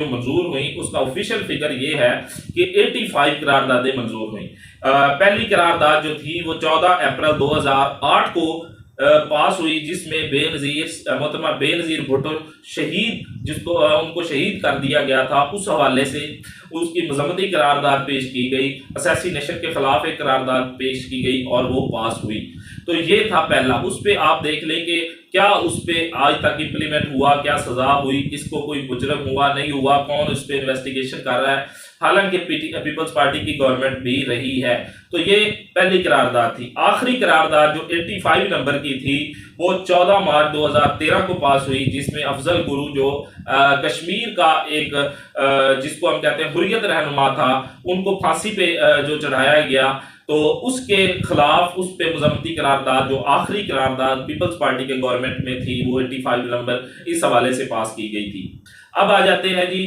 मंजूर हुई उसका ऑफिशियल फिगर ये है कि 85 करारदादें मंजूर हुई। पहली करारदाद जो थी वो 14 अप्रैल 2008 को पास हुई, जिसमें बेनज़ीर मोहतरमा बेनज़ीर भुट्टो शहीद, जिसको उनको शहीद कर दिया गया था, उस हवाले से उसकी मजम्मती करारदाद पेश की गई, असैसिनेशन के खिलाफ एक करारदाद पेश की गई और वो पास हुई। तो ये था पहला। उस पर आप देख लेंगे क्या उस पर आज तक इम्प्लीमेंट हुआ, क्या सजा हुई, किसको कोई मुजरम हुआ नहीं हुआ, कौन उस पर इन्वेस्टिगेशन कर रहा है, हालांकि पीपल्स पार्टी की गवर्नमेंट भी रही है। तो ये पहली करारदाद थी। आखिरी करारदाद जो 85 नंबर की थी वो 14 मार्च 2013 को पास हुई, जिसमें अफजल गुरु जो कश्मीर का एक जिसको हम कहते हैं हुर्रियत रहनुमा था, उनको फांसी पे जो चढ़ाया गया, तो उसके खिलाफ उस पे मजम्मती करारदाद जो आखिरी करारदाद पीपल्स पार्टी के गवर्नमेंट में थी वो 85 नंबर इस हवाले से पास की गई थी। अब आ जाते हैं जी